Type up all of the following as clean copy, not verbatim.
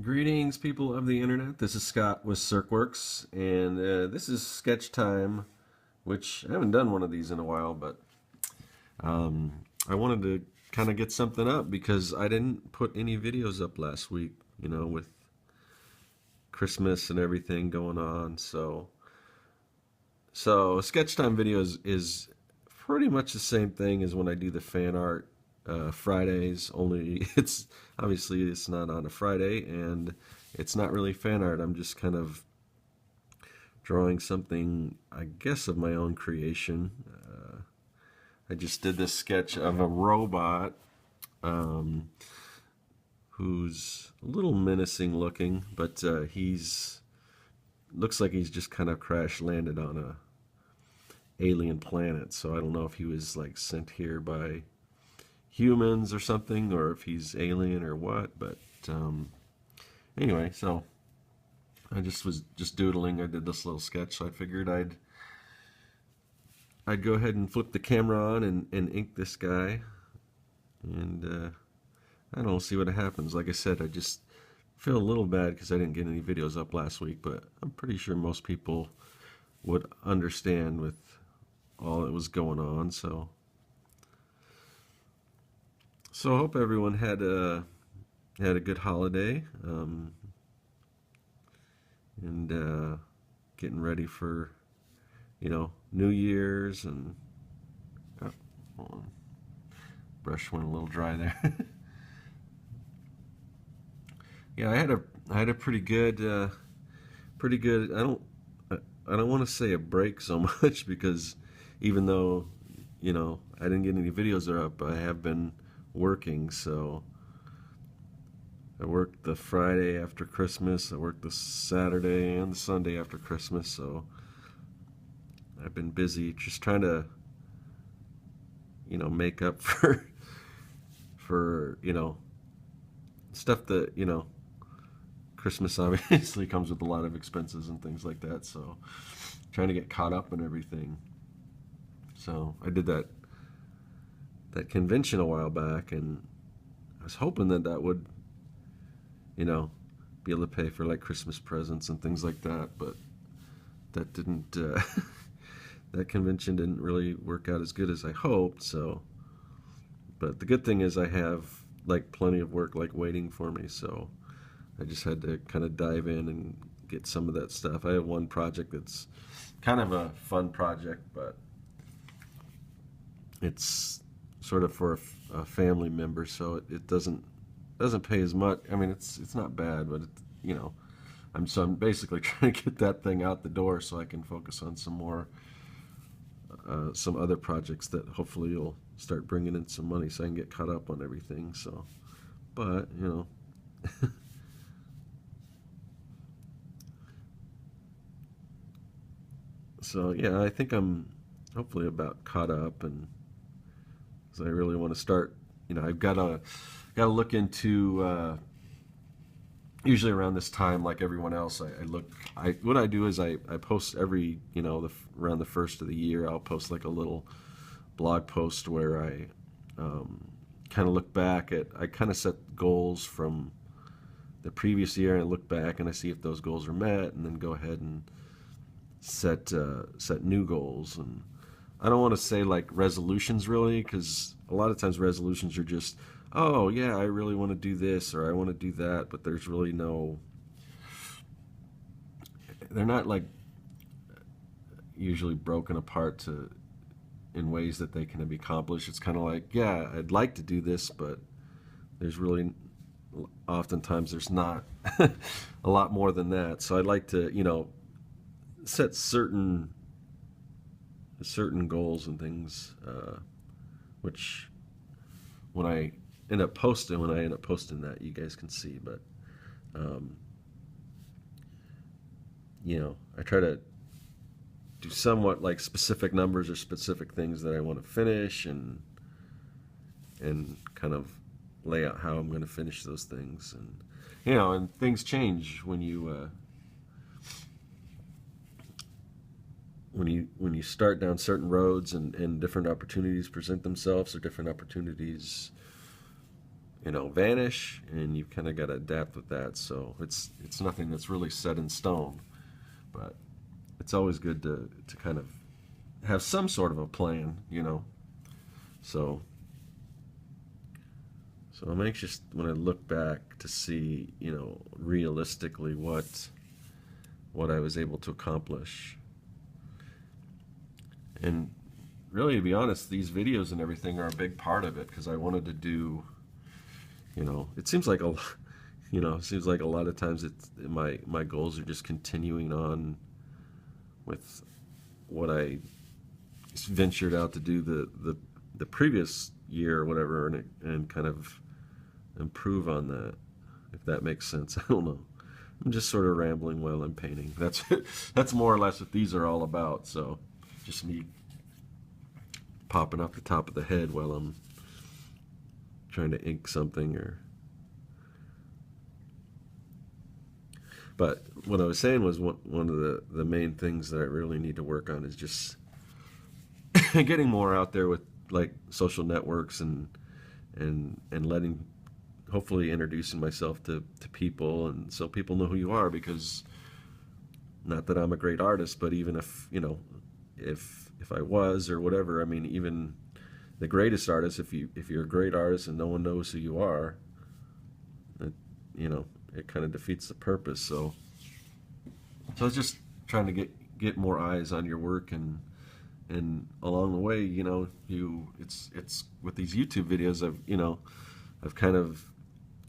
Greetings, people of the internet. This is Scott with CircWorks, and this is sketch time, which I haven't done one of these in a while, but I wanted to kind of get something up because I didn't put any videos up last week, with Christmas and everything going on. So sketch time videos is pretty much the same thing as when I do the fan art Fridays, only it's obviously it's not on a Friday and it's not really fan art. I'm just kind of drawing something, I guess, of my own creation. I just did this sketch of a robot who's a little menacing looking, but he's looks like he's just kind of crash landed on a alien planet. So I don't know if he was like sent here by humans or something, or if he's alien or what, but anyway, so I was just doodling. I did this little sketch, so I figured I'd go ahead and flip the camera on and ink this guy, and I don't know, see what happens. Like I said, I just feel a little bad because I didn't get any videos up last week, but I'm pretty sure most people would understand with all that was going on. So I hope everyone had a good holiday, and getting ready for New Year's, and hold on. Brush went a little dry there. Yeah, I had a pretty good I don't want to say a break so much because even though I didn't get any videos up, I have been working. So I worked the Friday after Christmas, I worked the Saturday and the Sunday after Christmas, so I've been busy just trying to make up for stuff that Christmas obviously comes with a lot of expenses and things like that, so trying to get caught up in everything. So I did that convention a while back, and I was hoping that would be able to pay for like Christmas presents and things like that, but that didn't that convention didn't really work out as good as I hoped. So, but the good thing is I have like plenty of work like waiting for me, so I just had to kind of dive in and get some of that stuff. I have one project that's kind of a fun project, but it's sort of for a family member, so it doesn't pay as much. I mean, it's not bad, but I'm basically trying to get that thing out the door so I can focus on some more some other projects that hopefully will start bringing in some money so I can get caught up on everything. So, but so yeah, I think I'm hopefully about caught up, and so I really want to start. I've got to look into. Usually around this time, like everyone else, what I do is I post every around the first of the year. I'll post like a little blog post where I kind of look back at. I kind of set goals from the previous year, and I look back and I see if those goals are met, and then go ahead and set new goals. And I don't want to say like resolutions really, because a lot of times resolutions are just, oh yeah, I really want to do this or I want to do that, but there's really they're not like usually broken apart in ways that they can be accomplished. It's kind of like, yeah, I'd like to do this, but there's really oftentimes there's not a lot more than that. So I'd like to set certain goals and things, which when I end up posting that, you guys can see. But I try to do somewhat like specific numbers or specific things that I want to finish, and kind of lay out how I'm going to finish those things. And and things change when you when you start down certain roads and different opportunities present themselves, or different opportunities, vanish, and you've kind of got to adapt with that. So it's nothing that's really set in stone, but it's always good to kind of have some sort of a plan. So I'm anxious when I look back to see, realistically what I was able to accomplish. And really, to be honest, these videos and everything are a big part of it, because I wanted to do, it seems like a lot of times my goals are just continuing on with what I ventured out to do the previous year or whatever, and kind of improve on that, if that makes sense. I don't know. I'm just sort of rambling while I'm painting. That's more or less what these are all about. So just me popping off the top of the head while I'm trying to ink something. But what I was saying was, one of the main things that I really need to work on is just getting more out there with like social networks, and letting, hopefully introducing myself to people, and so people know who you are. Because, not that I'm a great artist, but even if I was, or whatever, I mean, even the greatest artist, if you're a great artist and no one knows who you are, it kind of defeats the purpose. So it's just trying to get more eyes on your work, and along the way, it's with these YouTube videos, I've kind of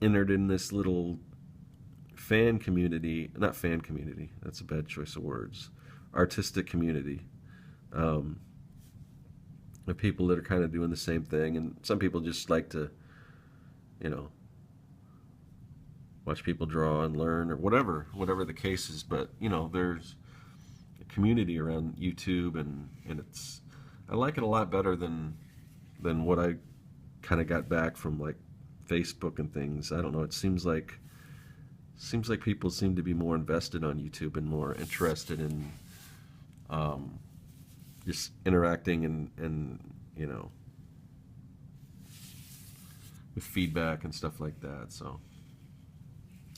entered in this little fan community, not fan community, that's a bad choice of words, artistic community, of people that are kind of doing the same thing. And some people just like to, watch people draw and learn, or whatever the case is. But there's a community around YouTube, and I like it a lot better than what I kind of got back from like Facebook and things. I don't know. It seems like people seem to be more invested on YouTube, and more interested in just interacting, and with feedback and stuff like that. So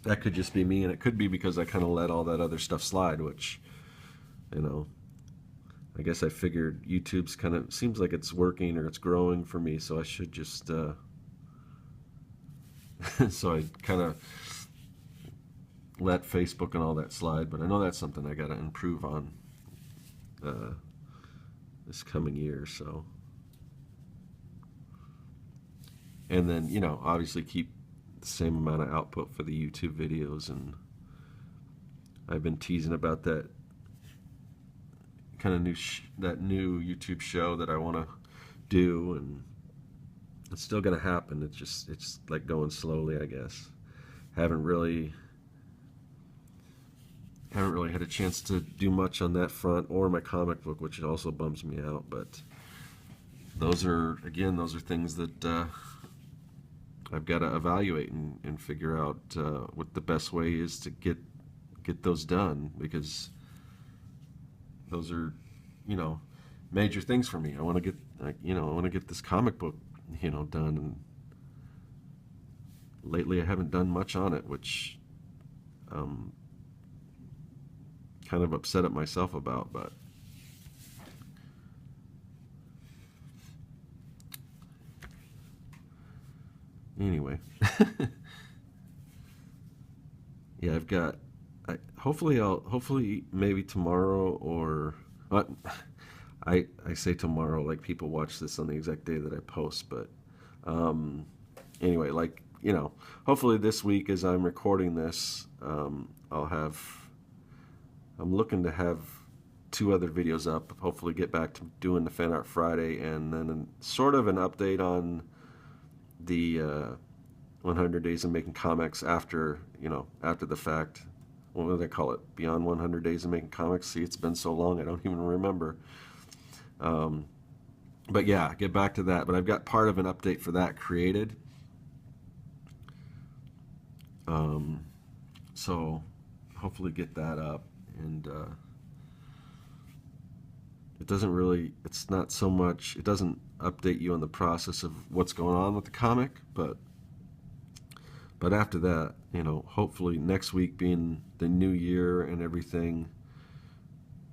that could just be me, and it could be because I kind of let all that other stuff slide, which, I guess I figured YouTube's kind of, seems like it's working, or it's growing for me, so I should just, so I kind of let Facebook and all that slide. But I know that's something I got to improve on this coming year. So, and then, obviously keep the same amount of output for the YouTube videos. And I've been teasing about that kind of new YouTube show that I want to do, and it's still going to happen. It's like going slowly, I guess. Haven't really had a chance to do much on that front, or my comic book, which also bums me out. But those are things that I've got to evaluate and figure out what the best way is to get those done, because those are, major things for me. I want to get this comic book, done. And lately I haven't done much on it, which kind of upset at myself about. But anyway, yeah, I've got. Hopefully maybe tomorrow, or I say tomorrow like people watch this on the exact day that I post. But anyway, like, hopefully this week, as I'm recording this, I'm looking to have 2 other videos up. Hopefully get back to doing the Fan Art Friday, and then sort of an update on the 100 days of making comics after the fact. What do they call it? Beyond 100 days of making comics. See, it's been so long, I don't even remember. But yeah, get back to that. But I've got part of an update for that created. So hopefully get that up, and it doesn't really, it's not so much, it doesn't update you on the process of what's going on with the comic, but after that, hopefully next week being the new year and everything,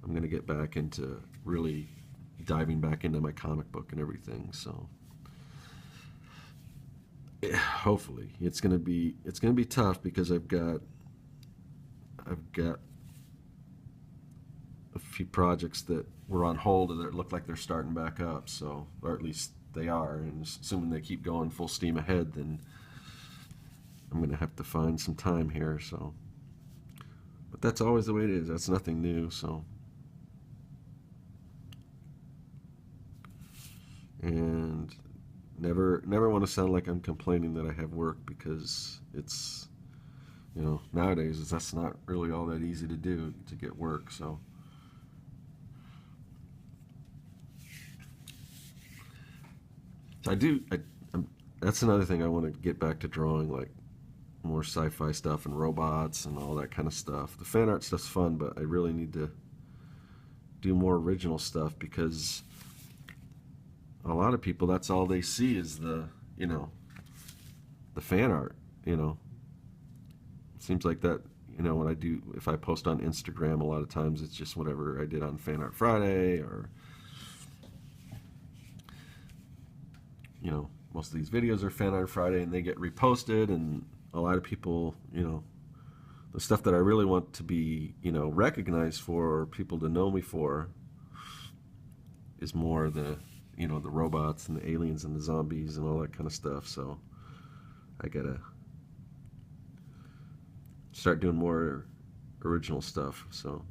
I'm going to get back into really diving back into my comic book and everything. So hopefully it's going to be tough because I've got a few projects that were on hold that look like they're starting back up, so, or at least they are, and assuming they keep going full steam ahead, then I'm going to have to find some time here. So, but that's always the way it is. That's nothing new. So, and never want to sound like I'm complaining that I have work, because it's, nowadays that's not really all that easy to do, to get work. So that's another thing I want to get back to drawing, like more sci-fi stuff and robots and all that kind of stuff. The fan art stuff's fun, but I really need to do more original stuff, because a lot of people, that's all they see is the fan art. It seems like that. If I post on Instagram, a lot of times it's just whatever I did on Fan Art Friday, or most of these videos are Fan Art Friday, and they get reposted, and a lot of people, the stuff that I really want to be, recognized for, or people to know me for, is more the robots and the aliens and the zombies and all that kind of stuff. So I gotta start doing more original stuff. So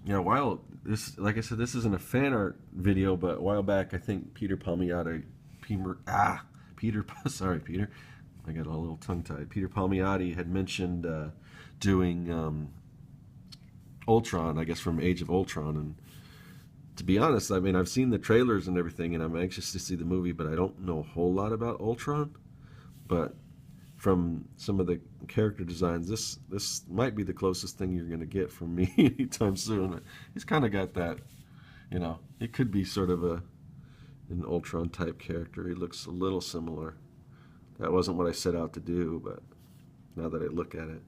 while this, like I said, this isn't a fan art video, but a while back, I think Peter, sorry, Peter, I got a little tongue-tied. Peter Palmiotti had mentioned doing Ultron, I guess from Age of Ultron, and to be honest, I mean, I've seen the trailers and everything, and I'm anxious to see the movie, but I don't know a whole lot about Ultron. But from some of the character designs, this might be the closest thing you're going to get from me anytime soon. He's kind of got that, it could be sort of an Ultron type character. He looks a little similar. That wasn't what I set out to do, but now that I look at it.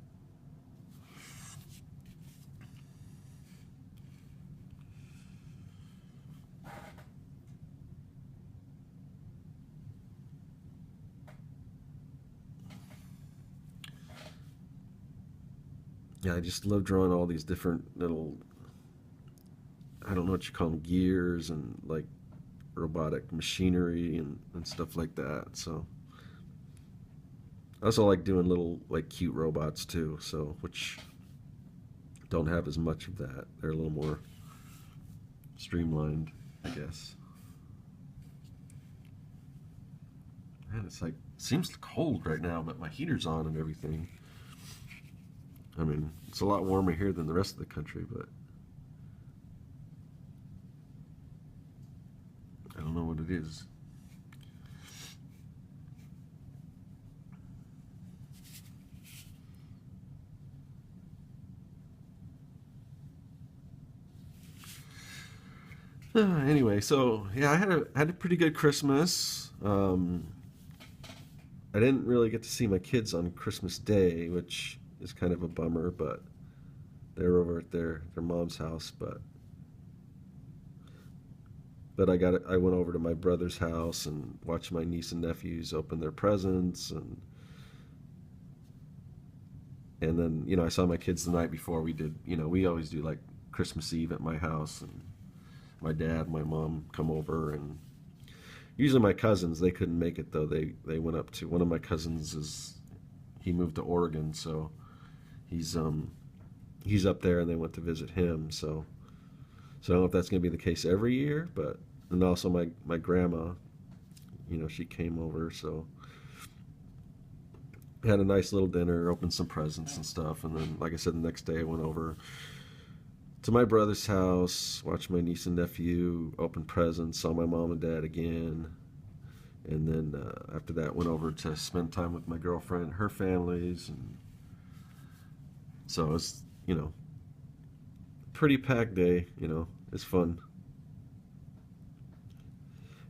Yeah, I just love drawing all these different little, I don't know what you call them, gears and like robotic machinery and stuff like that. So I also like doing little like cute robots too, so which don't have as much of that. They're a little more streamlined, I guess. Man, it's like, seems cold right now, but my heater's on and everything. I mean, it's a lot warmer here than the rest of the country, but I don't know what it is. Anyway, so yeah, I had a pretty good Christmas. I didn't really get to see my kids on Christmas Day, which is kind of a bummer, but they're over at their mom's house. But I went over to my brother's house and watched my niece and nephews open their presents, and then I saw my kids the night before. We always do like Christmas Eve at my house, and my dad and my mom come over, and usually my cousins, they couldn't make it though. They went up to, one of my cousins he moved to Oregon, so he's up there, and they went to visit him. So I don't know if that's going to be the case every year, but, and also my grandma, she came over, so had a nice little dinner, opened some presents and stuff, and then, like I said, the next day I went over to my brother's house, watched my niece and nephew open presents, saw my mom and dad again, and then after that went over to spend time with my girlfriend and her families, and so you know, pretty packed day. You know, it's fun.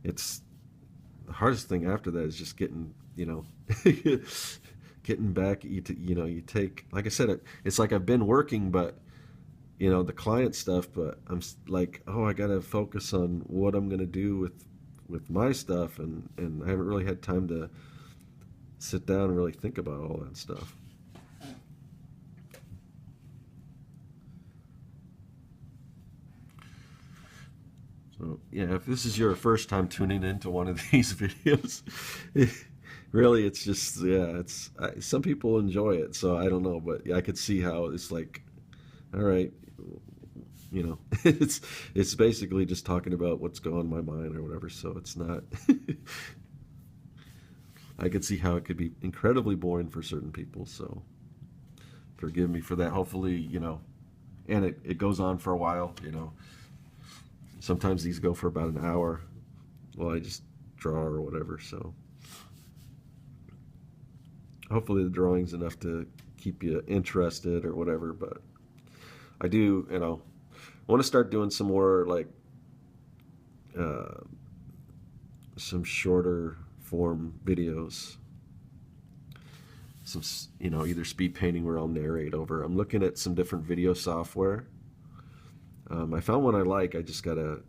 It's the hardest thing after that is just getting, you know, getting back. You know, you take, like I said, it's like I've been working, but you know, the client stuff, but like, oh, I gotta focus on what I'm gonna do with my stuff, and I haven't really had time to sit down and really think about all that stuff. So yeah, if this is your first time tuning into one of these videos, really, it's just, yeah, some people enjoy it, so I don't know, but yeah, I could see how it's like, all right, you know, it's basically just talking about what's going on in my mind or whatever. So it's not. I could see how it could be incredibly boring for certain people. So forgive me for that. Hopefully, you know, and it goes on for a while. You know, sometimes these go for about an hour. Well, I just draw or whatever. So hopefully the drawing's enough to keep you interested or whatever. But I do, you know, I want to start doing some more like uh, some shorter form videos. Some, you know, either speed painting where I'll narrate over. I'm looking at some different video software. I found one I like. I just gotta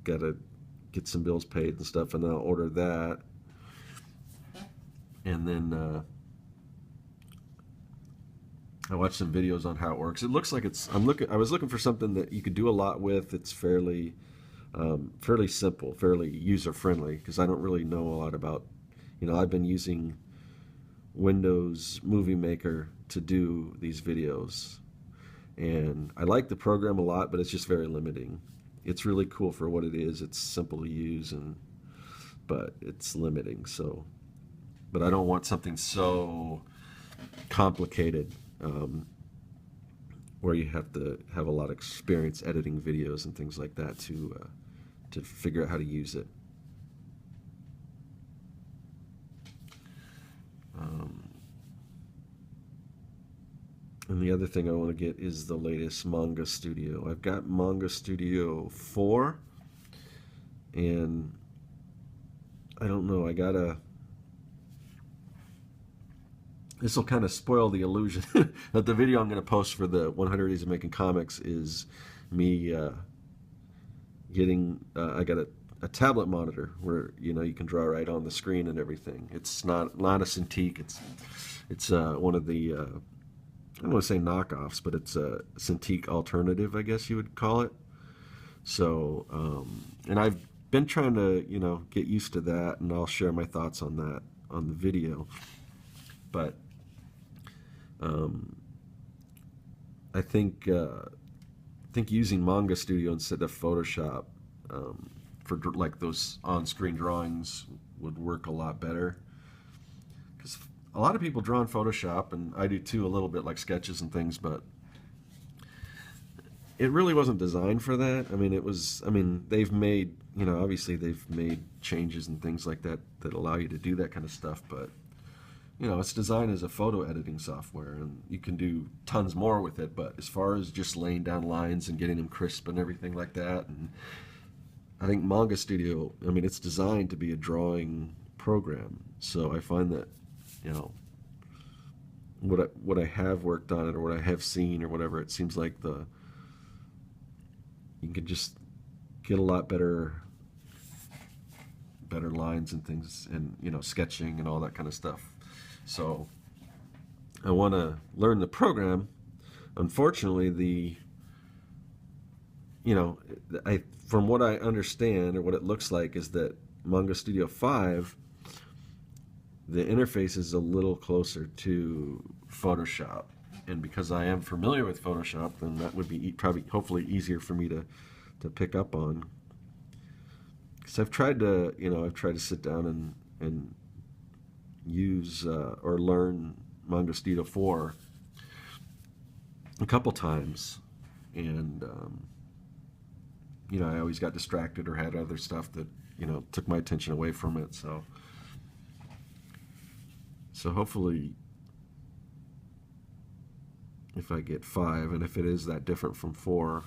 get some bills paid and stuff, and then I'll order that. And then I watched some videos on how it works. It looks like it's. I was looking for something that you could do a lot with. It's fairly simple, fairly user friendly. Because I don't really know a lot about. You know, I've been using Windows Movie Maker to do these videos, and I like the program a lot, but it's just very limiting. It's really cool for what it is. It's simple to use, but it's limiting. So, but I don't want something so complicated. Where you have to have a lot of experience editing videos and things like that to figure out how to use it. And the other thing I want to get is the latest Manga Studio. I've got Manga Studio 4, and I don't know, this will kind of spoil the illusion that the video I'm going to post for the 100 Days of Making Comics is me I got a tablet monitor where, you know, you can draw right on the screen and everything. It's not a Cintiq. It's one of the I don't want to say knockoffs, but it's a Cintiq alternative, I guess you would call it. So and I've been trying to, you know, get used to that, and I'll share my thoughts on that on the video. But I think using Manga Studio instead of Photoshop for like those on-screen drawings would work a lot better. Because a lot of people draw in Photoshop, and I do too, a little bit, like sketches and things, but it really wasn't designed for that. I mean, they've made, you know, obviously they've made changes and things like that that allow you to do that kind of stuff, but you know, it's designed as a photo editing software, and you can do tons more with it. But as far as just laying down lines and getting them crisp and everything like that, and I think Manga Studio, I mean, it's designed to be a drawing program. So I find that, you know, what I have worked on it or what I have seen or whatever, it seems like you can just get a lot better lines and things, and you know, sketching and all that kind of stuff. So I want to learn the program. Unfortunately, from what I understand or what it looks like is that Manga Studio 5, the interface is a little closer to Photoshop. And because I am familiar with Photoshop, then that would be hopefully easier for me to pick up on. Because I've tried to sit down and use or learn Manga Studio 4 a couple times, and I always got distracted or had other stuff that took my attention away from it. So hopefully if I get 5, and if it is that different from 4,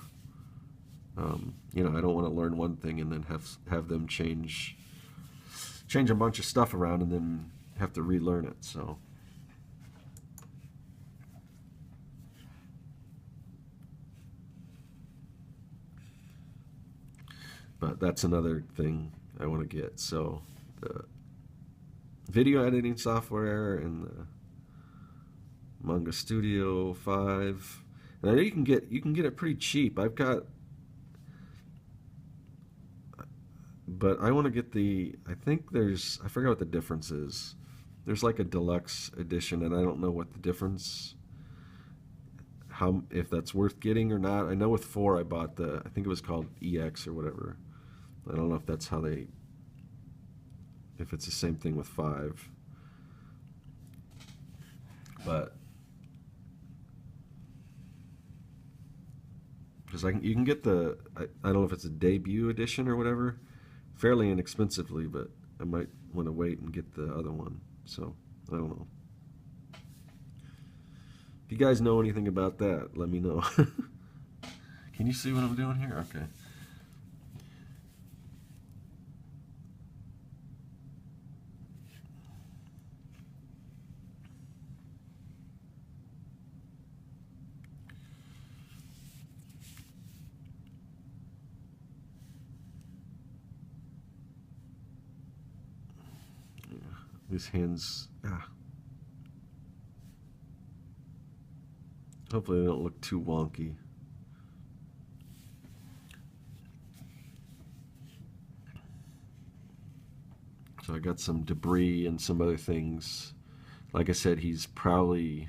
you know, I don't want to learn one thing and then have them change a bunch of stuff around and then have to relearn it. So but that's another thing I want to get. So the video editing software and the Manga Studio 5, and I know you can get it pretty cheap. But I want to get I think I forgot what the difference is. There's like a deluxe edition, and I don't know what the difference, if that's worth getting or not. I know with 4 I bought I think it was called EX or whatever. I don't know if that's if it's the same thing with 5. But because you can get I don't know if it's a debut edition or whatever, fairly inexpensively, but I might want to wait and get the other one. So I don't know. If you guys know anything about that, let me know. Can you see what I'm doing here? Okay. These hands, hopefully they don't look too wonky. So I got some debris and some other things. Like I said, he's probably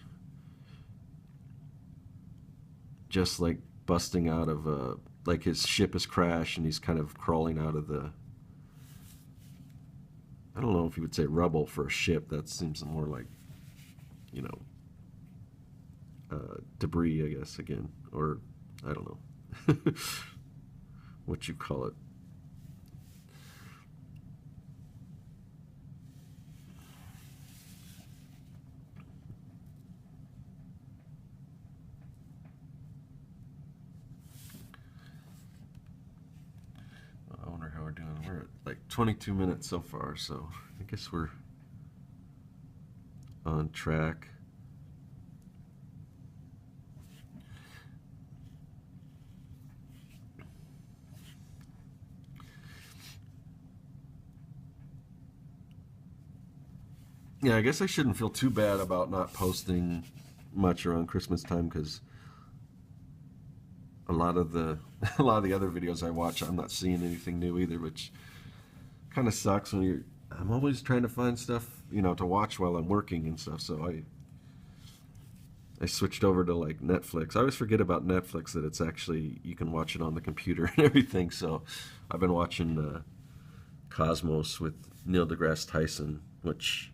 just like busting out of like his ship has crashed and he's kind of crawling out of I don't know if you would say rubble for a ship. That seems more like, you know, debris, I guess, again. Or, I don't know what you call it. I wonder how we're doing. We're at like 22 minutes so far, so I guess we're on track. Yeah, I guess I shouldn't feel too bad about not posting much around Christmas time, because a lot of the other videos I watch, I'm not seeing anything new either, which kind of sucks when I'm always trying to find stuff, you know, to watch while I'm working and stuff. So I switched over to like Netflix. I always forget about Netflix, that it's actually, you can watch it on the computer and everything. So I've been watching Cosmos with Neil deGrasse Tyson, which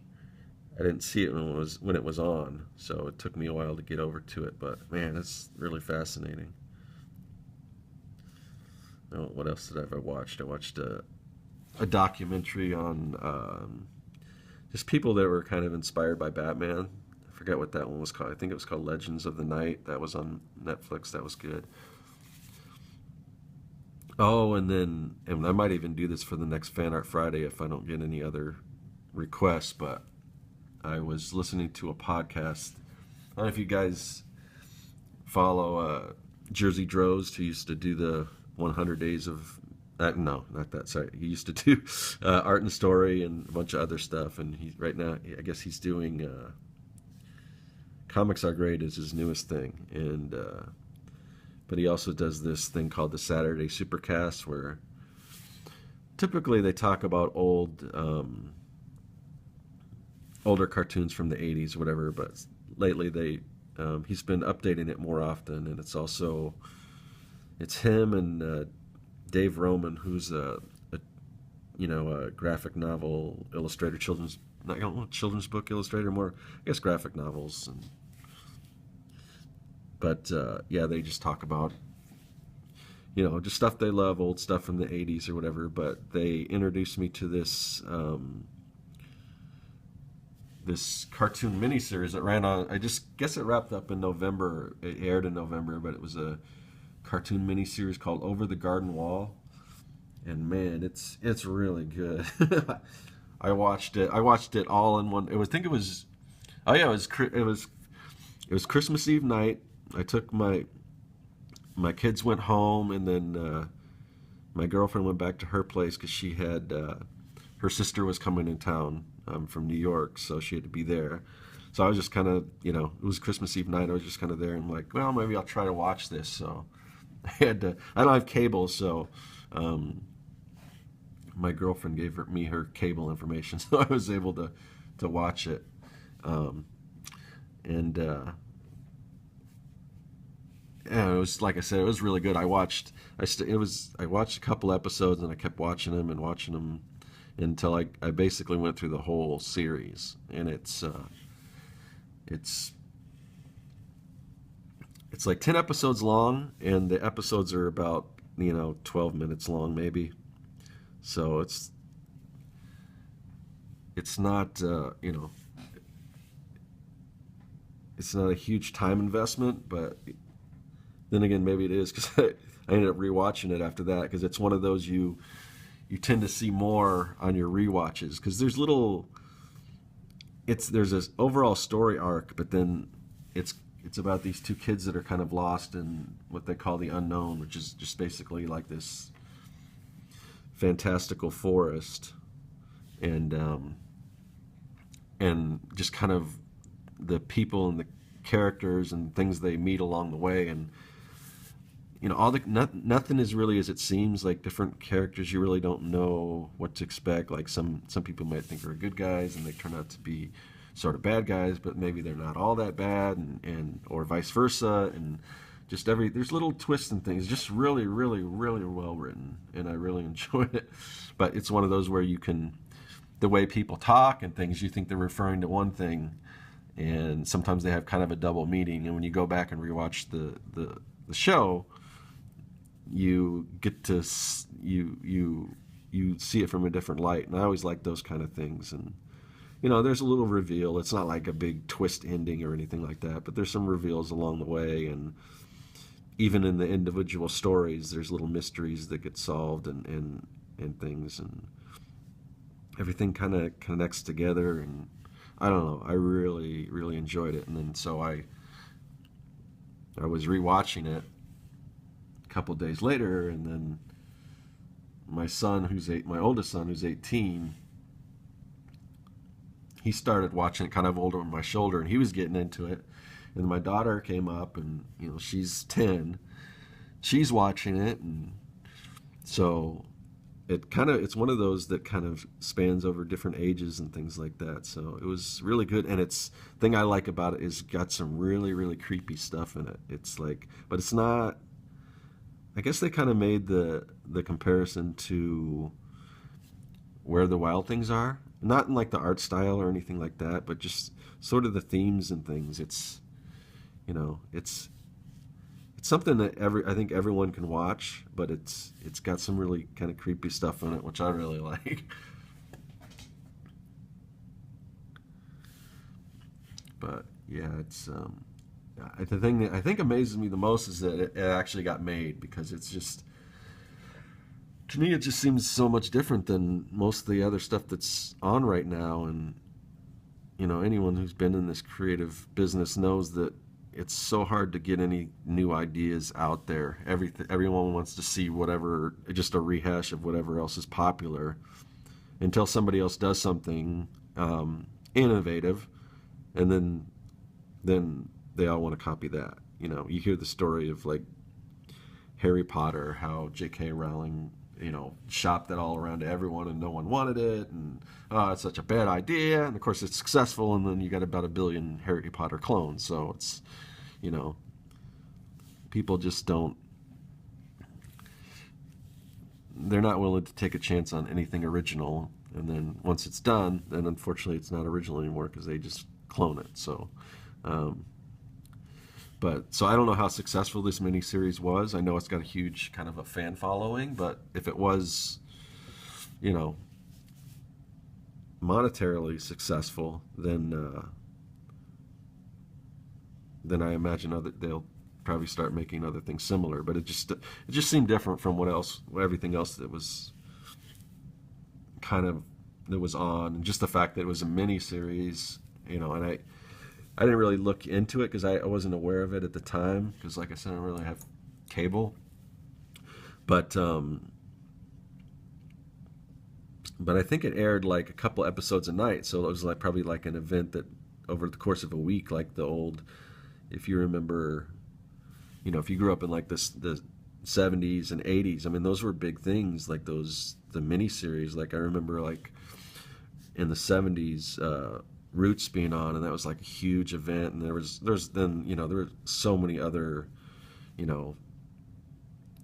I didn't see it when it was on, so it took me a while to get over to it. But man, it's really fascinating. Oh, what else did I watched? I watched a documentary on just people that were kind of inspired by Batman. I forget what that one was called. I think it was called Legends of the Night. That was on Netflix. That was good. Oh, and I might even do this for the next Fan Art Friday if I don't get any other requests, but I was listening to a podcast. I don't know if you guys follow Jersey Droz, who used to do the 100 Days of... no, not that. Sorry. He used to do Art and Story and a bunch of other stuff. And right now, I guess he's doing... Comics Are Great is his newest thing. And but he also does this thing called the Saturday Supercast, where typically they talk about older cartoons from the 80s or whatever, but lately he's been updating it more often, and it's him and Dave Roman, who's a graphic novel illustrator, children's book illustrator, more I guess graphic novels, but they just talk about just stuff they love, old stuff from the 80s or whatever. But they introduced me to this cartoon miniseries that ran on. I just guess it wrapped up in November. It aired in November, but it was a cartoon miniseries called Over the Garden Wall. And man, it's really good. I watched it. I watched it all in one. It was. I think it was. Oh yeah, it was Christmas Eve night. I took my kids went home, and then my girlfriend went back to her place because she had her sister was coming in town from New York, so she had to be there. So I was just kind of, it was Christmas Eve night. I was just kind of there, and I'm like, well, maybe I'll try to watch this. So I had to. I don't have cable, so my girlfriend gave me her cable information, so I was able to watch it. And yeah, it was like I said, it was really good. I watched a couple episodes, and I kept watching them until I basically went through the whole series. And it's like 10 episodes long, and the episodes are about 12 minutes long maybe. So it's not it's not a huge time investment, but then again, maybe it is, because I ended up rewatching it after that, because it's one of those you tend to see more on your rewatches, because there's this overall story arc, but then it's about these two kids that are kind of lost in what they call the unknown, which is just basically like this fantastical forest, and just kind of the people and the characters and things they meet along the way, and nothing is really as it seems. Like different characters, you really don't know what to expect. Like some people might think they're good guys, and they turn out to be sort of bad guys, but maybe they're not all that bad, and or vice versa, and just there's little twists and things. Just really, really, really well written, and I really enjoyed it. But it's one of those where the way people talk and things, you think they're referring to one thing, and sometimes they have kind of a double meaning. And when you go back and rewatch the show, you get to you see it from a different light. And I always like those kind of things. And there's a little reveal. It's not like a big twist ending or anything like that, but there's some reveals along the way. And even in the individual stories, there's little mysteries that get solved, and things, and everything kind of connects together. And I don't know, I really, really enjoyed it. And then so I was rewatching it a couple of days later, and then my oldest son, who's 18, he started watching it kind of over my shoulder, and he was getting into it. And my daughter came up, and she's 10, she's watching it, and so it's one of those that kind of spans over different ages and things like that. So it was really good. And the thing I like about it is got some really, really creepy stuff in it. It's like, but it's not, I guess they kind of made the comparison to Where the Wild Things Are, not in like the art style or anything like that, but just sort of the themes and things. It's something that I think everyone can watch, but it's got some really kind of creepy stuff in it, which I really like. But yeah, the thing that I think amazes me the most is that it actually got made, because it's just, to me, it just seems so much different than most of the other stuff that's on right now. And anyone who's been in this creative business knows that it's so hard to get any new ideas out there. Everyone wants to see whatever, just a rehash of whatever else is popular, until somebody else does something innovative, and then they all want to copy that. You hear the story of like Harry Potter, how J.K. Rowling, shopped it all around to everyone, and no one wanted it, and it's such a bad idea. And of course it's successful, and then you got about 1 billion Harry Potter clones. So it's, people just they're not willing to take a chance on anything original. And then once it's done, then unfortunately it's not original anymore, because they just clone it. So so I don't know how successful this miniseries was. I know it's got a huge kind of a fan following, but if it was, monetarily successful, then I imagine they'll probably start making other things similar. But it just seemed different from everything else that was kind of that was on, and just the fact that it was a mini series, and I didn't really look into it because I wasn't aware of it at the time, because like I said, I don't really have cable. But I think it aired like a couple episodes a night, so it was like probably like an event that over the course of a week, like the old, if you remember, if you grew up in like the 70s and 80s, I mean those were big things, like the miniseries. Like I remember like in the 70s, Roots being on, and that was like a huge event, and there's then there were so many other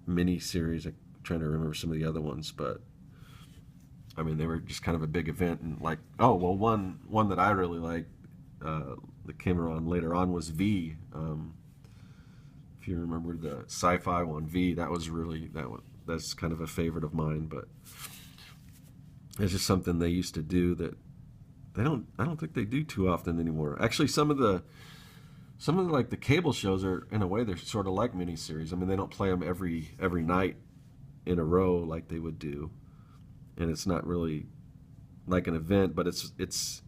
mini series. I'm trying to remember some of the other ones, but I mean, they were just kind of a big event. And like, oh well, one that I really liked that came around later on was V. If you remember the sci-fi one, V, that's kind of a favorite of mine. But it's just something they used to do that I don't think they do too often anymore. Actually, some of the like the cable shows are, in a way, they're sort of like miniseries. I mean, they don't play them every night in a row like they would do, and it's not really like an event, but it's it's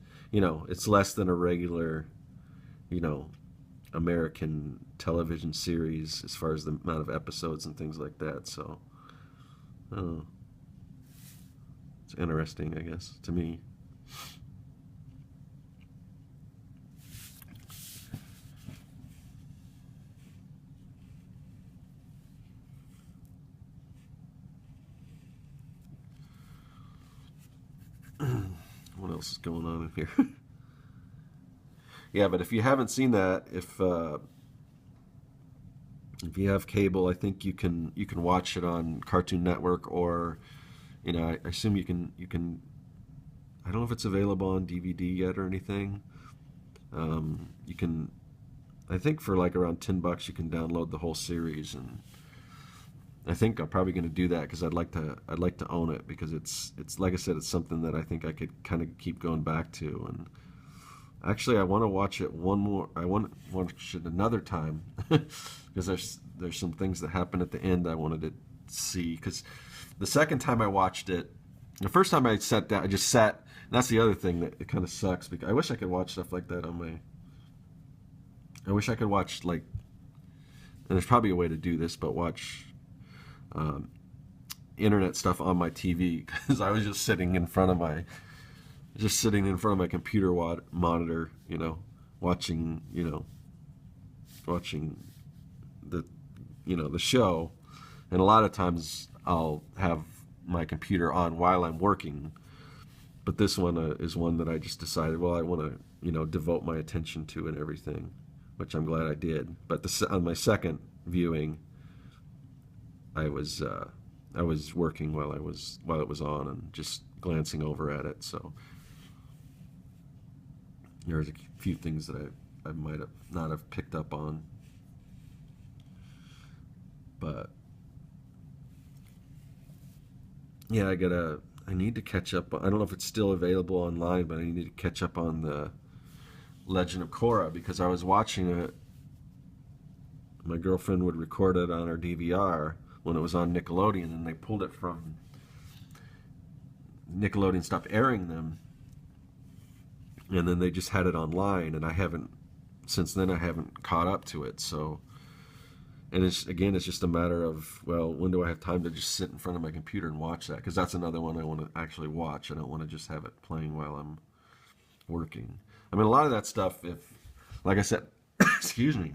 less than a regular American television series as far as the amount of episodes and things like that. So it's interesting, I guess, to me. What else is going on in here? Yeah, but if you haven't seen that, if you have cable, I think you can watch it on Cartoon Network, or I assume you can. I don't know if it's available on DVD yet or anything. You can. I think for like around $10 you can download the whole series, and I think I'm probably going to do that because I'd like to own it, because it's like I said, it's something that I think I could kind of keep going back to. And actually, I want to watch it one more. I want to watch it another time because there's some things that happen at the end I wanted to see. Because the second time I watched it, the first time I sat down, I just sat. And that's the other thing that it kind of sucks, because I wish I could watch stuff like that on my. I wish I could watch, like, and there's probably a way to do this, but watch internet stuff on my TV, because I was just sitting in front of my computer monitor, watching the the show. And a lot of times I'll have my computer on while I'm working, but this one is one that I just decided, well, I want to devote my attention to and everything, which I'm glad I did. But on my second viewing, I was working while it was on, and just glancing over at it. So there's a few things that I might have not have picked up on, but yeah, I need to catch up. I don't know if it's still available online, but I need to catch up on the Legend of Korra, because I was watching it. My girlfriend would record it on her DVR when it was on Nickelodeon, and they pulled it from Nickelodeon, stopped airing them, and then they just had it online, and since then I haven't caught up to it. So, and it's just a matter of, well, when do I have time to just sit in front of my computer and watch that? Because that's another one I want to actually watch. I don't want to just have it playing while I'm working. I mean, a lot of that stuff, like I said, excuse me,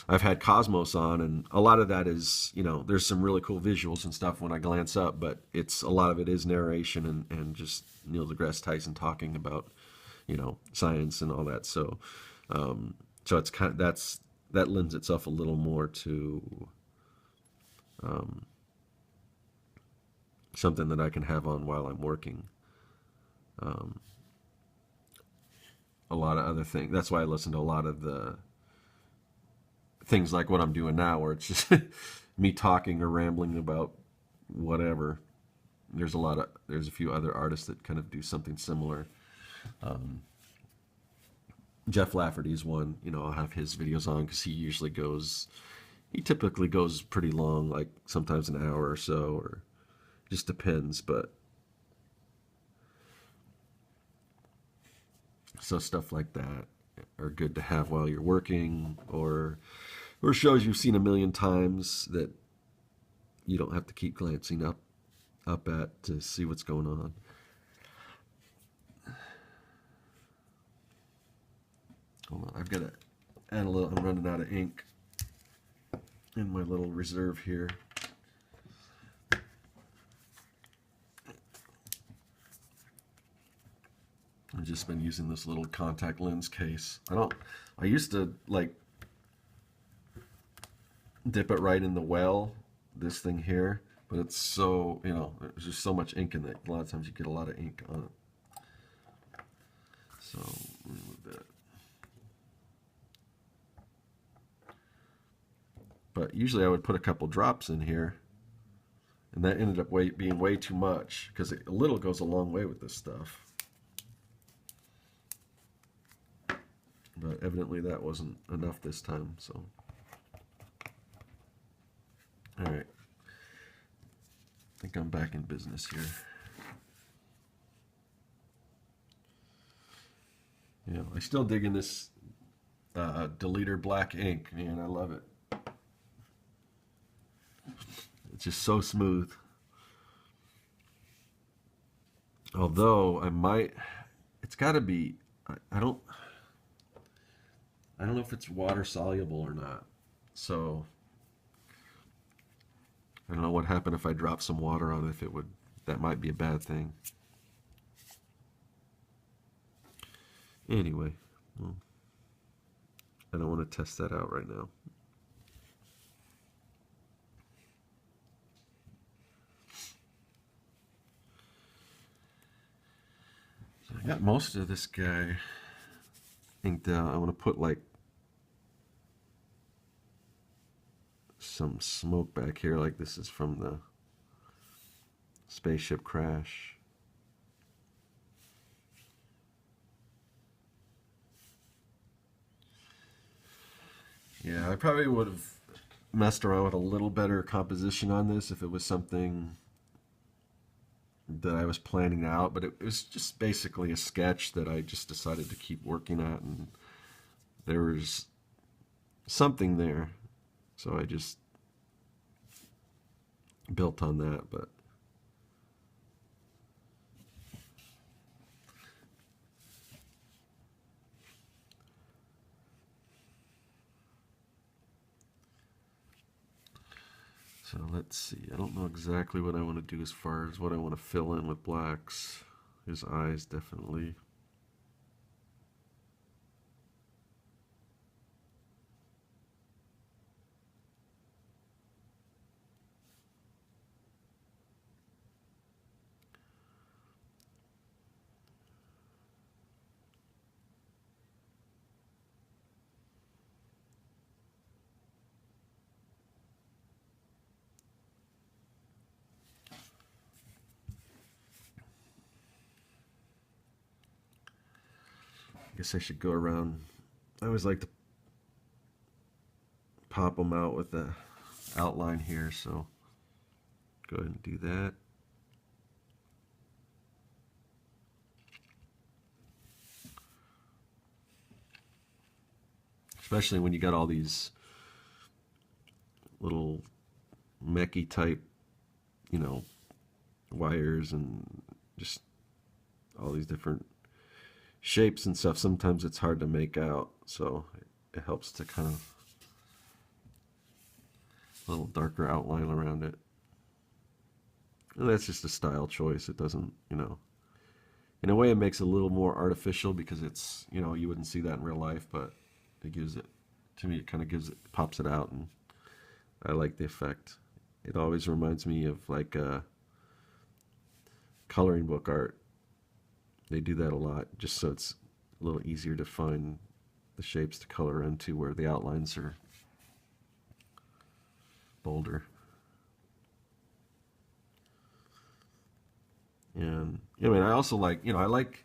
I've had Cosmos on, and a lot of that is, there's some really cool visuals and stuff when I glance up, but a lot of it is narration and just Neil deGrasse Tyson talking about, science and all that. So, so it's that lends itself a little more to something that I can have on while I'm working. A lot of other things. That's why I listen to a lot of the things like what I'm doing now, where it's just me talking or rambling about whatever. there's a few other artists that kind of do something similar. Um, Jeff Lafferty's one, I'll have his videos on because he typically goes pretty long, like sometimes an hour or so, or just depends. But so stuff like that are good to have while you're working, or shows you've seen a million times that you don't have to keep glancing up at to see what's going on. Hold on, I've got to add a little. I'm running out of ink in my little reserve here. I've just been using this little contact lens case. I used to like dip it right in the well, this thing here, but it's so, there's just so much ink in it. A lot of times you get a lot of ink on it. So, let me move that. But usually I would put a couple drops in here, and that ended up being way too much, because a little goes a long way with this stuff. But evidently that wasn't enough this time, so. All right. I think I'm back in business here. I still dig in this Deleter black ink, man. I love it. It's just so smooth. Although it's got to be. I don't know if it's water soluble or not. So I don't know what happened if I drop some water on it. That might be a bad thing. Anyway, well, I don't want to test that out right now. So I got most of this guy inked out. I want to put like some smoke back here, like this is from the spaceship crash. Yeah, I probably would have messed around with a little better composition on this if it was something that I was planning out, but it was just basically a sketch that I just decided to keep working at, and there was something there, so I just built on that. But so let's see, I don't know exactly what I want to do as far as what I want to fill in with blacks. His eyes definitely. I guess I should go around. I always like to pop them out with the outline here, so go ahead and do that. Especially when you got all these little mechy type, wires and just all these different shapes and stuff. Sometimes it's hard to make out, so it helps to kind of a little darker outline around it. And that's just a style choice. It doesn't, in a way it makes it a little more artificial because it's, you wouldn't see that in real life, but it gives it, to me, it kind of pops it out, and I like the effect. It always reminds me of like coloring book art. They do that a lot, just so it's a little easier to find the shapes to color into where the outlines are bolder. And I mean, I also like, I like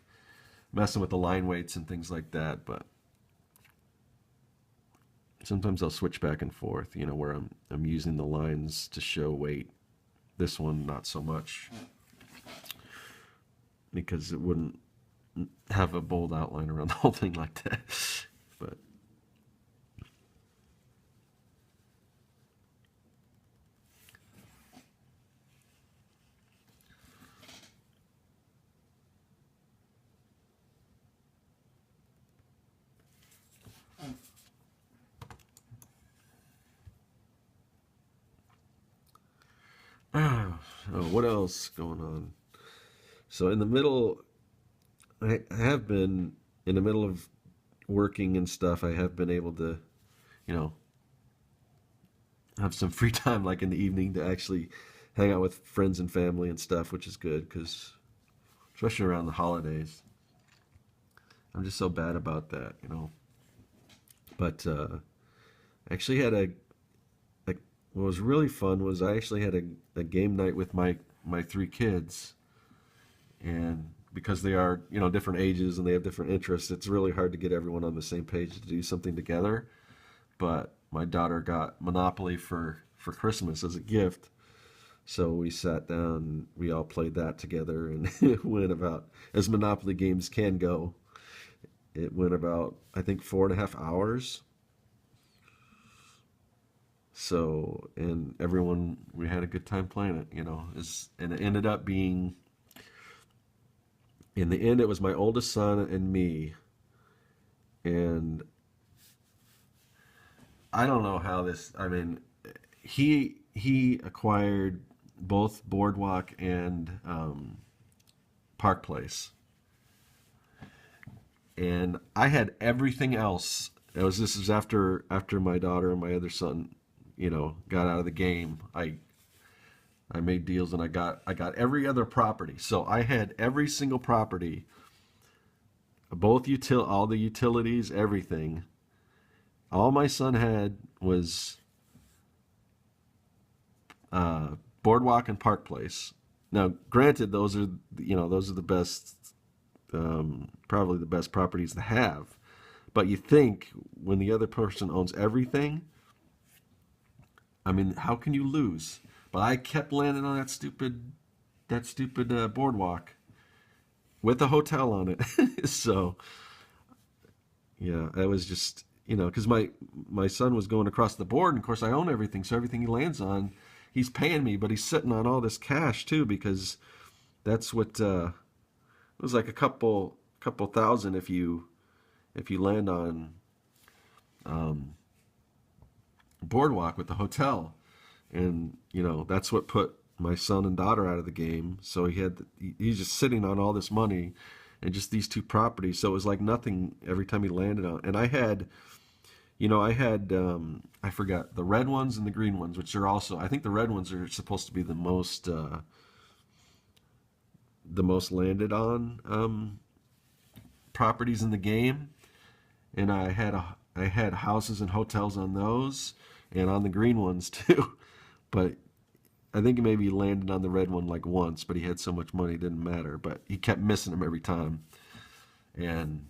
messing with the line weights and things like that, but sometimes I'll switch back and forth, where I'm using the lines to show weight. This one, not so much, because it wouldn't have a bold outline around the whole thing like that. But oh, what else going on? So in the middle, I have been in the middle of working and stuff. I have been able to, you know, have some free time, like in the evening, to actually hang out with friends and family and stuff, which is good because, especially around the holidays, I'm just so bad about that. But I actually had what was really fun was I actually had a game night with my three kids, and because they are different ages and they have different interests, it's really hard to get everyone on the same page to do something together. But my daughter got Monopoly for Christmas as a gift, so we sat down, we all played that together, and it went about, as Monopoly games can go, it went about, I think, 4.5 hours. So, and everyone, we had a good time playing it. And it ended up being, in the end, it was my oldest son and me. And I don't know how this, I mean, he acquired both Boardwalk and Park Place. And I had everything else. This is after my daughter and my other son, got out of the game. I made deals and I got every other property. So I had every single property, all the utilities, everything. All my son had was Boardwalk and Park Place. Now, granted, those are the best, probably the best properties to have. But you think when the other person owns everything, I mean, how can you lose? But I kept landing on that stupid Boardwalk with a hotel on it. So yeah, it was just because my son was going across the board, and of course I own everything, so everything he lands on, he's paying me, but he's sitting on all this cash too because that's what it was like, a couple thousand if you land on um, Boardwalk with the hotel, and that's what put my son and daughter out of the game. So he's just sitting on all this money and just these two properties. So it was like nothing every time he landed on. And I forgot the red ones and the green ones, which are also, I think the red ones are supposed to be the most landed on properties in the game. And I had houses and hotels on those and on the green ones too. But I think maybe he landed on the red one like once, but he had so much money it didn't matter. But he kept missing them every time. And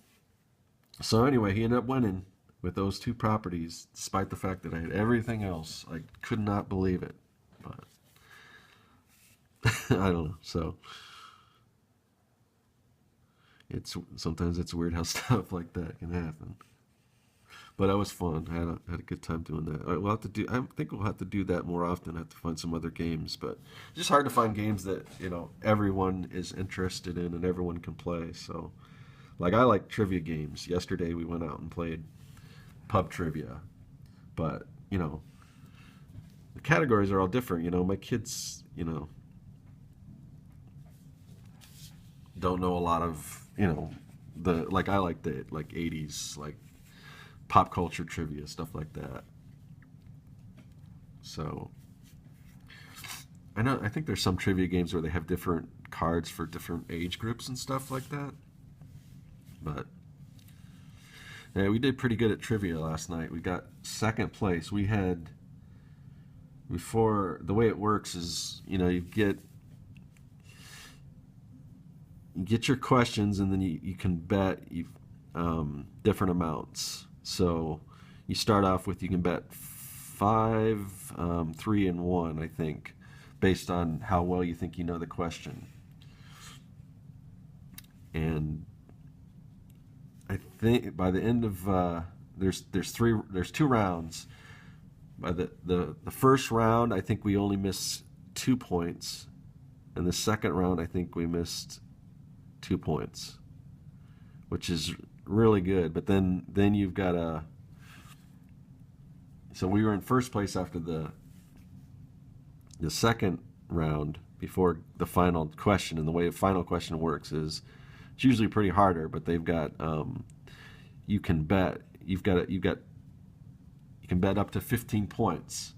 so anyway, he ended up winning with those two properties, despite the fact that I had everything else. I could not believe it. But I don't know. So sometimes it's weird how stuff like that can happen. But that was fun. I had a good time doing that. We'll have to do. I think we'll have to do that more often. I have to find some other games, but it's just hard to find games that everyone is interested in and everyone can play. So, like, I like trivia games. Yesterday we went out and played pub trivia, but the categories are all different. My kids don't know a lot of I like the 80s pop culture trivia, stuff like that. So I think there's some trivia games where they have different cards for different age groups and stuff like that. But yeah, we did pretty good at trivia last night. We got second place. We had, before, the way it works is you get you get your questions, and then you can bet different amounts. So you start off with, you can bet 5, 3, and 1, I think, based on how well you think you know the question. And I think by the end of there's 2 rounds. By the first round, I think we only missed 2 points, and the second round, I think we missed 2 points, which is really good. But then you've got a. So we were in first place after the second round before the final question, and the way a final question works is it's usually pretty harder, but they've got you can bet you can bet up to 15 points,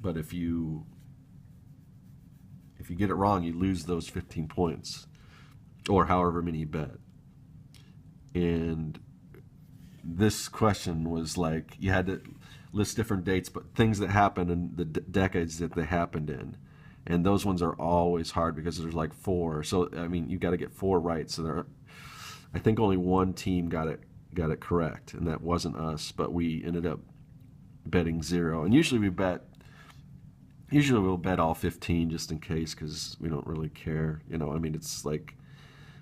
but if you get it wrong, you lose those 15 points, or however many you bet. And this question was like, you had to list different dates, but things that happened in the decades that they happened in. And those ones are always hard because there's like 4. So, I mean, you got to get 4 right. So I think only one team got it correct, and that wasn't us, but we ended up betting 0. And usually we'll bet all 15 just in case, because we don't really care. I mean, it's like,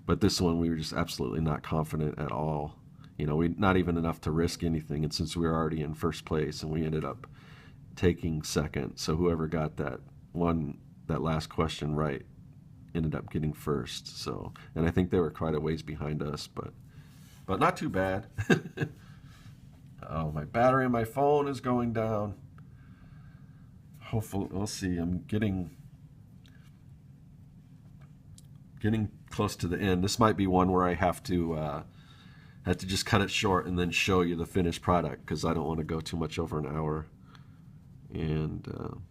but this one we were just absolutely not confident at all. We not even enough to risk anything, and since we were already in first place, and we ended up taking second, so whoever got that last question right ended up getting first. So, and I think they were quite a ways behind us, but not too bad. Oh, my battery on my phone is going down. Hopefully, we'll see. I'm getting close to the end. This might be one where I have to just cut it short and then show you the finished product, because I don't want to go too much over an hour, and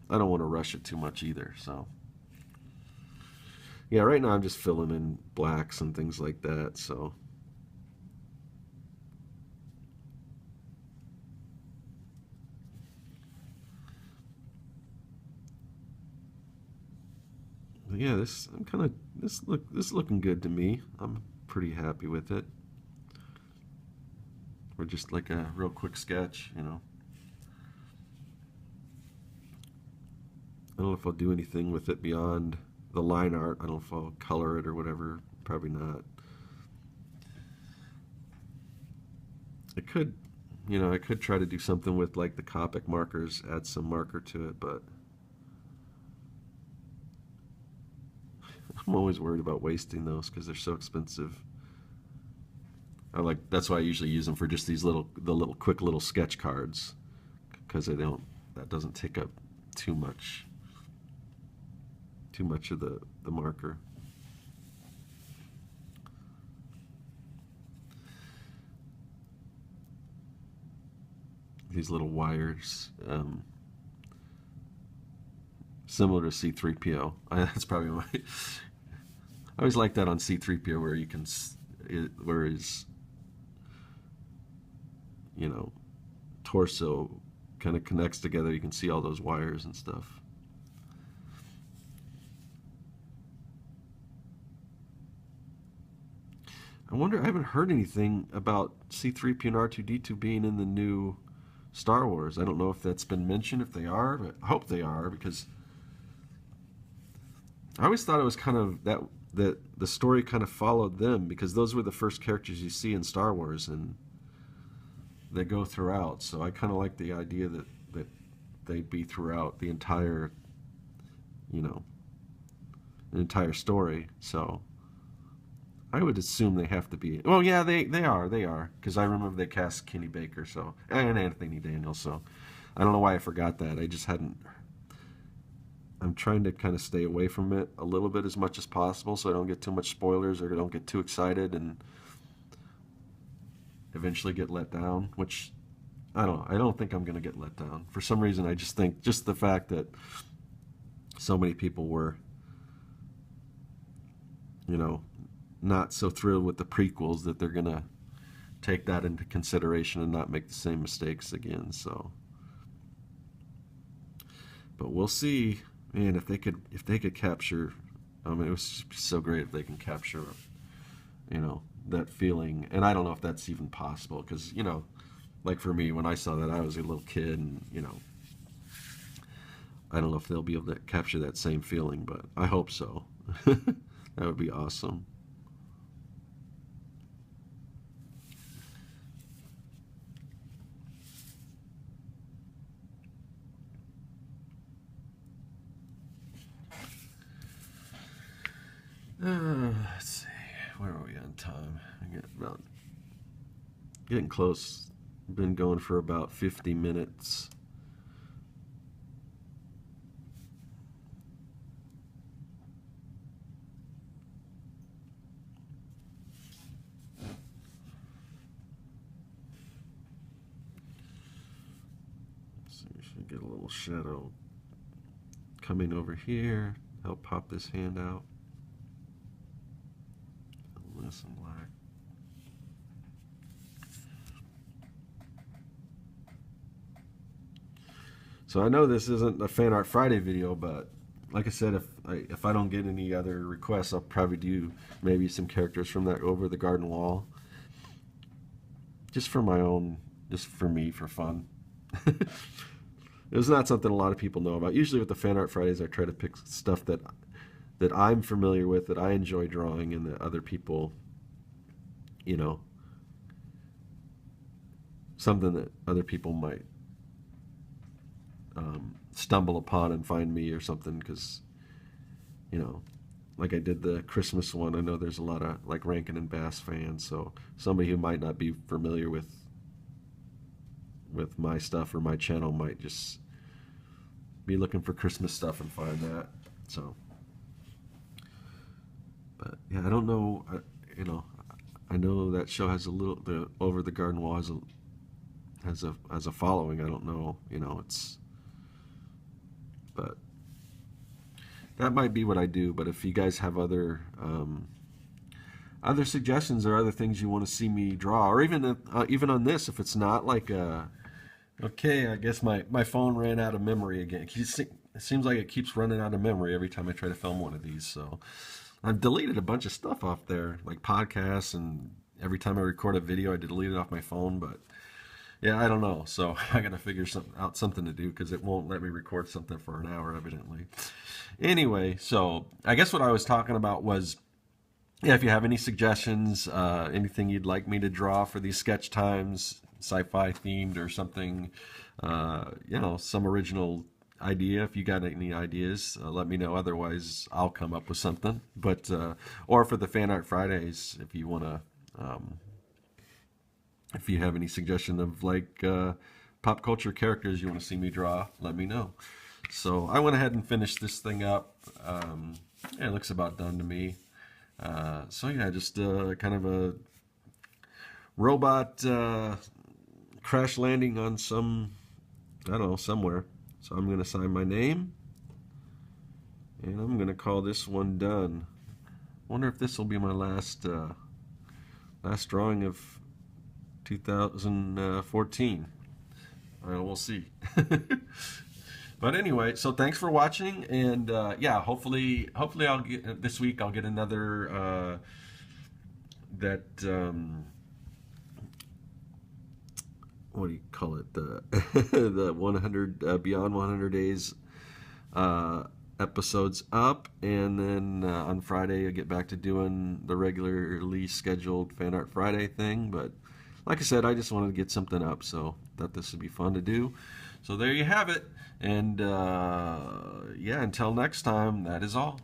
I don't want to rush it too much either. So yeah, right now I'm just filling in blacks and things like that. So yeah, this looking good to me. I'm pretty happy with it. Or just like a real quick sketch, I don't know if I'll do anything with it beyond the line art. I don't know if I'll color it or whatever. Probably not. I could try to do something with like the Copic markers, add some marker to it, but I'm always worried about wasting those because they're so expensive. That's why I usually use them for just these quick little sketch cards, because that doesn't take up too much of the marker. These little wires, similar to C3PO. That's probably my. I always like that on C3PO, where you can, where his torso kind of connects together. You can see all those wires and stuff. I wonder, I haven't heard anything about C3PO and R2-D2 being in the new Star Wars. I don't know if that's been mentioned, if they are, but I hope they are, because I always thought it was kind of that the story kind of followed them, because those were the first characters you see in Star Wars, and they go throughout. So I kind of like the idea that they'd be throughout the entire, the entire story. So I would assume they have to be. Well, yeah, they are, because I remember they cast Kenny Baker, so, and Anthony Daniels. So I don't know why I forgot that. I just hadn't. I'm trying to kind of stay away from it a little bit as much as possible, so I don't get too much spoilers or don't get too excited and eventually get let down, which I don't know. I don't think I'm going to get let down. For some reason, I just think just the fact that so many people were, not so thrilled with the prequels, that they're going to take that into consideration and not make the same mistakes again. So, but we'll see. Man, if they could capture It was so great if they can capture, that feeling. And I don't know if that's even possible because, like for me, when I saw that, I was a little kid, and I don't know if they'll be able to capture that same feeling, but I hope so. That would be awesome. Let's see, where are we on time? I get about getting close. Been going for about 50 minutes. So we should get a little shadow coming over here. Help pop this hand out. This in black. So I know this isn't a Fan Art Friday video, but like I said, if I don't get any other requests, I'll probably do maybe some characters from that Over the Garden Wall, just for my own, just for me, for fun. It's not something a lot of people know about. Usually with the Fan Art Fridays, I try to pick stuff that I'm familiar with, that I enjoy drawing, and that other people, something that other people might stumble upon and find me or something, because, like I did the Christmas one, I know there's a lot of like Rankin and Bass fans, so somebody who might not be familiar with my stuff or my channel might just be looking for Christmas stuff and find that. So, but yeah, I don't know, I know that show has the Over the Garden Wall has a following. I don't know, but that might be what I do. But if you guys have other suggestions or other things you want to see me draw, or even on this, if it's not like okay, I guess my phone ran out of memory again. It seems like it keeps running out of memory every time I try to film one of these. So I've deleted a bunch of stuff off there, like podcasts, and every time I record a video, I delete it off my phone. But yeah, I don't know. So I got to figure out something to do, because it won't let me record something for an hour, evidently. Anyway, so I guess what I was talking about was, yeah, if you have any suggestions, anything you'd like me to draw for these sketch times, sci-fi themed or something, some original idea. If you got any ideas, let me know. Otherwise, I'll come up with something. But or for the Fan Art Fridays, if you want to, if you have any suggestion of like pop culture characters you want to see me draw, let me know. So I went ahead and finished this thing up. Yeah, it looks about done to me. So yeah, just kind of a robot crash landing on I don't know, somewhere. So I'm going to sign my name, and I'm going to call this one done. Wonder if this will be my last drawing of 2014. We'll see. But anyway, so thanks for watching, and yeah, hopefully I'll get this week. I'll get another what do you call it? The 100 Beyond 100 Days episodes up, and then on Friday I get back to doing the regularly scheduled Fan Art Friday thing. But like I said, I just wanted to get something up, so thought this would be fun to do. So there you have it, and yeah, until next time, that is all.